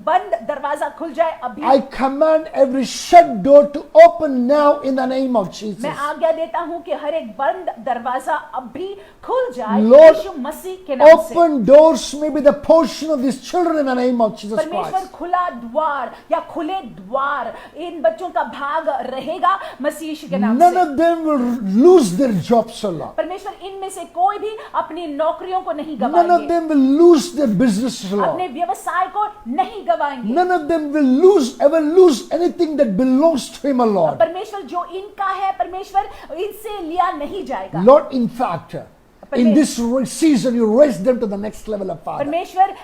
बंद दरवाजा खुल जाए अभी। I command every shut door to open now in the name of Jesus. मैं आज्ञा देता हूँ कि हर एक बंद दरवाजा अभी खुल जाए Lord, यीशु मसीह के नाम से। Open doors may be the portion of these children in the name of Jesus परमेश्वर Christ. खुला द्वार या खुले द्वार इन बच्चों का भाग रहेगा मसीह यीशु के नाम None से। of them will lose their jobs, O Lord. परमेश्वर इनमें से कोई भी अपनी नौकरियों को नहीं None of गवाएंगे, them will lose their businesses, O अपने Lord. व्यवसाय को नहीं गवाएंगे। None of them will ever lose anything that belongs to Him, O Lord. परमेश्वर जो इनका है परमेश्वर इनसे लिया नहीं जाएगा। Lord, in fact, in this season, you raise them to the next level of Father. परमेश्वर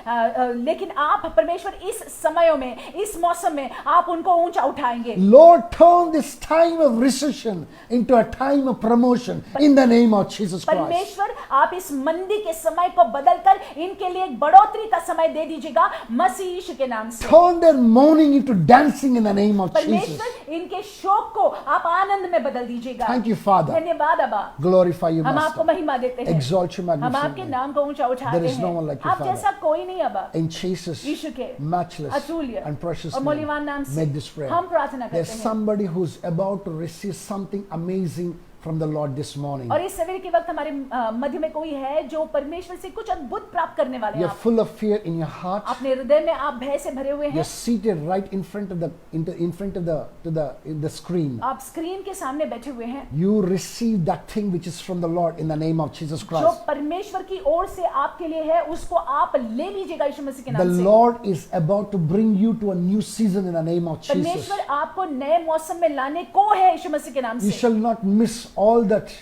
लेकिन आप परमेश्वर इस समयों में इस मौसम में आप उनको ऊंचा उठाएंगे। Lord, turn this time of recession into a time of promotion in the name of Jesus Christ. परमेश्वर आप इस मंदी के समय को बदलकर इनके लिए एक बढ़ोतरी का समय दे दीजिएगा मसीह यीशु के नाम से। Turn their mourning into dancing in the name of Jesus. परमेश्वर इनके शोक को आप आनंद में बदल दीजिएगा। Thank you, Father. धन्यवाद अब्बा, Glorify you, हम आपको Master. महिमा देते हैं, Exalt you, हम magnify आपके you. नाम को ऊंचा उठाते There is no one हैं। like you, आप Father. जैसा कोई नहीं अब्बा। In Jesus' यीशु के matchless अतुल्य and precious और name, मूल्यवान नाम से make this prayer. हम प्रार्थना There's करते हैं। somebody who's about to receive something amazing from the Lord this morning. और इस सवेरे के वक्त हमारे मध्य में कोई है जो परमेश्वर से कुछ अद्भुत प्राप्त करने वाले हैं। You're आप full of fear in your heart. अपने हृदय में आप भय से भरे हुए हैं। You're seated right in front of the screen. आप स्क्रीन के सामने बैठे हुए हैं। You receive that thing which is from the Lord in the name of Jesus जो Christ. परमेश्वर की ओर से आपके लिए है उसको आप ले लीजिएगा यीशु मसीह के The नाम से। Lord is about to bring you to a new season in the name of Jesus. परमेश्वर आपको नए मौसम में लाने को है यीशु मसीह के नाम You से। shall not miss all that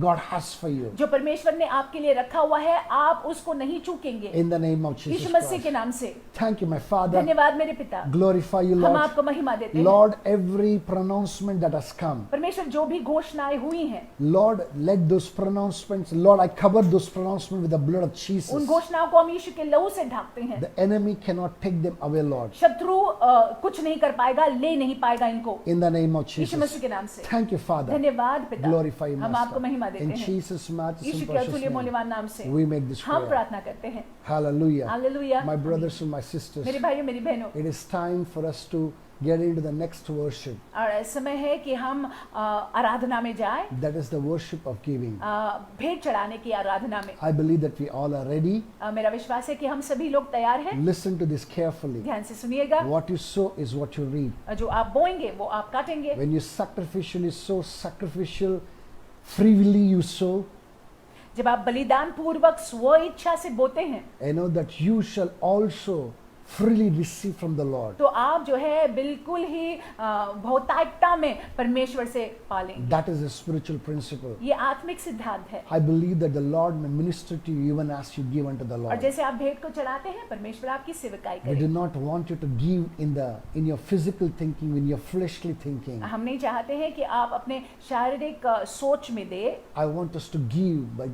God has for you जो परमेश्वर ने आपके लिए रखा हुआ है आप उसको नहीं चूकेंगे in the name of Jesus Yeshu Masih Christ. के नाम से। Thank you, my Father. धन्यवाद मेरे पिता, Glorify you, हम Lord. आपको महिमा देते हैं। Lord, every pronouncement that has come, परमेश्वर जो भी घोषणाएं हुई हैं Lord, let those pronouncements, Lord, I cover those pronouncements with the blood of उन Jesus. घोषणाओं को हम यीशु के लहू से ढाकते हैं। The enemy cannot take them away, Lord, शत्रु कुछ नहीं कर पाएगा, ले नहीं पाएगा इनको in the name of Yeshu Jesus. मसीह के नाम से। Thank you, Father. धन्यवाद पिता, Glorify you, हम आपको महिमा Master. देते In हैं Jesus' matchless यीशु and के precious अतुल्य name, मूल्यवान नाम से we make this हम prayer. प्रार्थना करते हैं। Hallelujah. Hallelujah. My brothers and my sisters, मेरे भाइयों मेरी बहनों, it is time for us to get into the next worship. और समय है कि हम आराधना में जाएं, That is the worship of giving. भेंट चढ़ाने की आराधना में। I believe that we all are ready. मेरा विश्वास है कि हम सभी लोग तैयार हैं। Listen to this carefully. ध्यान से सुनिएगा, What you sow is what you reap. जो आप बोएंगे वो आप काटेंगे। When you sacrificially sow, sacrificial, freely you sow, जब आप बलिदान पूर्वक स्व इच्छा से बोते हैं, I know that you shall also freely receive from the Lord. तो आप जो है बिल्कुल ही बहुतायता में परमेश्वर से पालेंगे। That is a spiritual principle. ये आत्मिक सिद्धांत है। I believe that the Lord may minister to you even as you give unto the और Lord. जैसे आप भेंट को चढ़ाते हैं परमेश्वर आपकी सेवकाई We do करे। not want you to give in your physical thinking, in your fleshly thinking. हम नहीं चाहते हैं कि आप अपने शारीरिक सोच में दे। I want us to give by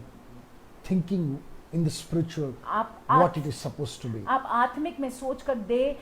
thinking in the spiritual आप what it is supposed to be. आप आत्मिक में सोच कर दे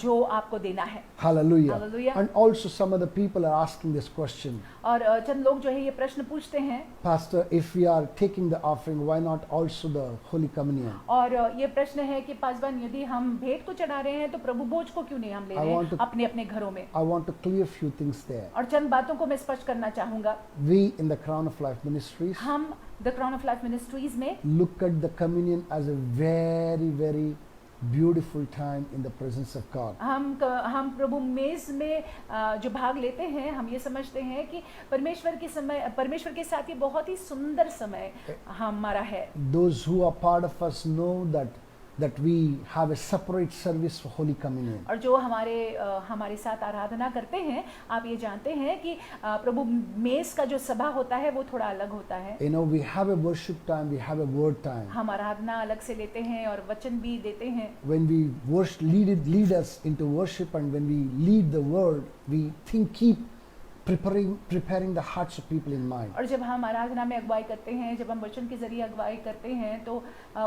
जो आपको देना है। Hallelujah. Hallelujah. And also some of the people are asking this question. और चंद लोग जो है ये प्रश्न पूछते हैं, Pastor, if we are taking the offering, why not also the Holy Communion? और ये प्रश्न है कि पासवान यदि हम भेंट को चढ़ा रहे हैं तो प्रभु भोज को क्यों नहीं हम ले I रहे want हैं to- अपने अपने घरों में। I want to clear few things there. और चंद बातों को मैं स्पष्ट करना चाहूंगा। We in the Crown of Life Ministries हम the Crown of Life ministries में look at the communion as a very, very beautiful time in the presence of God. हम प्रभु मेज में जो भाग लेते हैं हम ये समझते हैं कि परमेश्वर के साथ ये बहुत ही सुंदर समय हमारा है। Those who are part of us know that we have a separate service for Holy Communion. और जो हमारे साथ आराधना करते हैं आप ये जानते हैं कि प्रभु मेज का जो सभा होता है वो थोड़ा अलग होता है। You know, we have a worship time, we have a word time. हम आराधना अलग से लेते हैं और वचन भी देते हैं। When we lead us into worship, and when we lead the word, we keep preparing the hearts of people in mind. और जब हम आराधना में अगुवाई करते हैं, जब हम वचन के जरिए अगुवाई करते हैं तो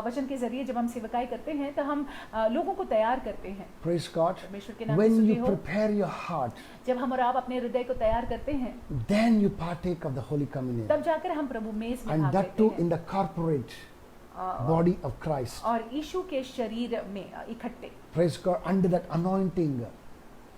वचन के जरिए जब हम सेवकाई करते हैं तो हम लोगों को तैयार करते हैं। Praise God. परमेश्वर के नाम When से you स्तुति हो। prepare your heart, जब हम और आप अपने हृदय को तैयार करते हैं then you partake of the Holy Communion. तब जाकर हम प्रभु मेज में And भाग that लेते too हैं in the corporate body of Christ. और यीशु के शरीर में इकट्ठे। Praise God. Under that anointing,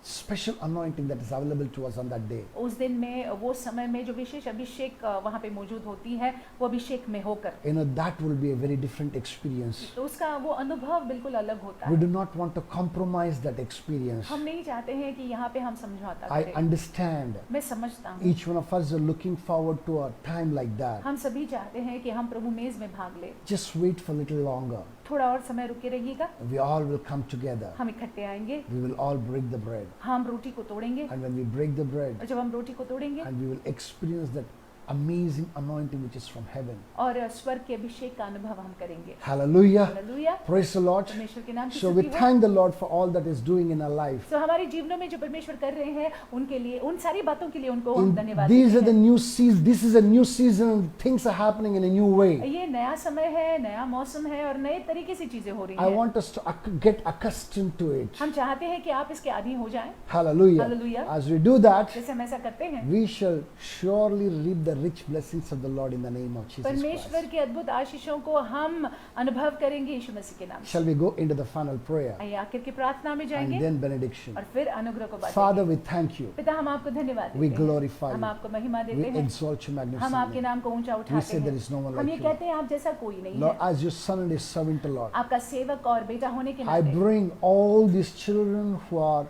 special anointing that is available to us on that day. उस दिन में वो समय में जो विशेष अभिषेक वहाँ पे मौजूद होती है वो अभिषेक में होकर You know, that will be a very different experience. तो उसका वो अनुभव बिल्कुल अलग होता We है। do not want to compromise that experience. हम नहीं चाहते हैं कि यहाँ पे हम समझौता I करें। understand. मैं समझता हूँ Each one of us are looking forward to a time like that. हम सभी चाहते हैं कि हम प्रभु मेज में भाग ले। Just wait for a little longer. थोड़ा और समय रुके रहिएगा, We all will come together. हम इकट्ठे आएंगे, We will all break the bread. हम रोटी को तोड़ेंगे And when we break the bread, और जब हम रोटी को तोड़ेंगे and we will experience that amazing anointing which is from heaven. और स्वर्ग के अभिषेक का अनुभव हम करेंगे। Hallelujah. Hallelujah. Praise the Lord. परमेश्वर के नाम की So we स्तुति हो। thank the Lord for all that is doing in our life. तो हमारे जीवनों में जो परमेश्वर कर रहे हैं उनके लिए, उन सारी बातों के लिए उनको हम धन्यवाद These are देते the हैं। new season. This is a new season. Things are happening in a new way. ये नया समय है, नया मौसम है और नए तरीके से चीजें हो रही I हैं। want us to get accustomed to it. हम चाहते हैं कि आप इसके आदी हो जाएं। Hallelujah. Hallelujah. As we do that, जैसे हम ऐसा करते हैं we shall surely reap the rich blessings of the Lord in the name of Jesus परमेश्वर Christ. के अद्भुत आशीषों को हम अनुभव करेंगे यीशु मसीह के नाम से। Shall we go into the final prayer आइए आखिर की प्रार्थना में and जाएंगे then benediction? और फिर अनुग्रह को Father, बांटेंगे। we thank you. पिता हम आपको धन्यवाद We देते हैं, glorify हम you. आपको महिमा We देते हैं, exalt your हम magnificent आपके name. नाम को ऊंचा We उठाते say there is no हैं। one हम like ये you. कहते हैं आप जैसा कोई नहीं Lord, है। as your son and his servant, Lord, आपका सेवक और बेटा होने के I नाते bring all these children who are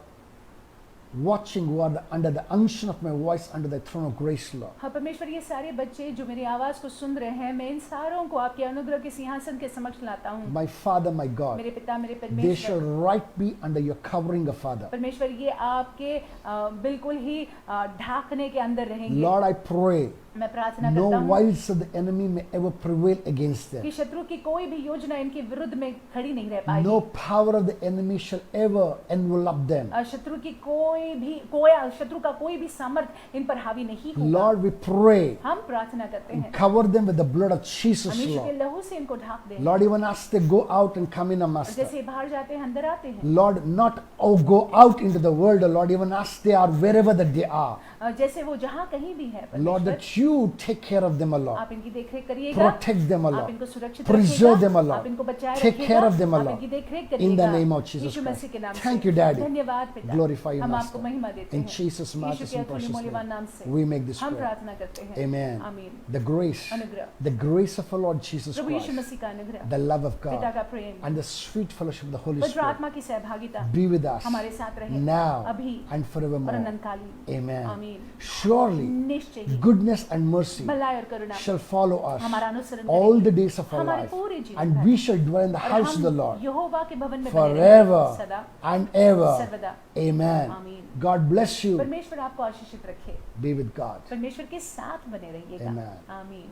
watching, who are under the unction of my voice, under the throne of grace, Lord. हाँ परमेश्वर ये सारे बच्चे जो मेरी आवाज को सुन रहे हैं मैं इन सारों को आपके अनुग्रह के सिंहासन के समक्ष लाता हूँ। My Father, my God, मेरे पिता मेरे they shall परमेश्वर right be under your covering, of Father. परमेश्वर ये आपके बिल्कुल ही ढाकने के अंदर रहेंगे। Lord, I pray मैं प्रार्थना no करता हूँ wiles of the enemy may ever prevail against them. कि शत्रु की कोई भी योजना इनके विरुद्ध में खड़ी नहीं रह पाएगी। No power of the enemy shall ever envelop them. शत्रु की शत्रु का कोई भी सामर्थ इन पर हावी नहीं होगा। Lord, we pray, हम प्रार्थना करते हैं cover them with the blood of Jesus, हम यीशु के Lord. लहू से इनको ढाक दें। Lord, even as they go out and come in, और Master. जैसे बाहर जाते हैं अंदर आते हैं, Lord, not go out into the world, Lord, even as they are wherever that they are. जैसे वो जहाँ कहीं भी है Lord, परमेश्वर, that you take care of them, Lord. आप इनकी देखरेख करिएगा, Protect them, आप Lord. इनको सुरक्षित Preserve रखिएगा, them, आप Lord. इनको बचाए Take रखिएगा, care of them, आप Lord. इनकी देखरेख In the करिएगा। name of Jesus Yeshu Christ. मसीह के नाम Thank से। you, Daddy. धन्यवाद पिता। Glorify you, हम Master. आपको महिमा देते In हैं Jesus' यीशु matchless के and अतुल्य precious मूल्यवान name, नाम से we make this हम prayer. प्रार्थना करते हैं। Amen. आमीन। The grace, अनुग्रह, the grace of our Lord Jesus Prabhu Yeshu Christ, मसीह का अनुग्रह, the love of पिता God, का प्रेम, and the sweet fellowship of the Holy पवित्र Spirit आत्मा की सहभागिता be with us हमारे साथ रहे now अभी and और forevermore. अनंतकालीन। Amen. आमीन। Surely, निश्चय ही goodness and mercy भलाई और करुणा shall follow us हमारा अनुसरण all करेगी the days of our हमारे life, पूरे जीवन and भर। we shall dwell in the और house of the हम Lord यहोवा के भवन में बने forever रहेंगे, सदा and ever. सर्वदा। Amen. आमीन। God bless you. परमेश्वर आपको आशीषित रखे, Be with God. परमेश्वर के साथ बने रहिएगा। Amen. आमीन।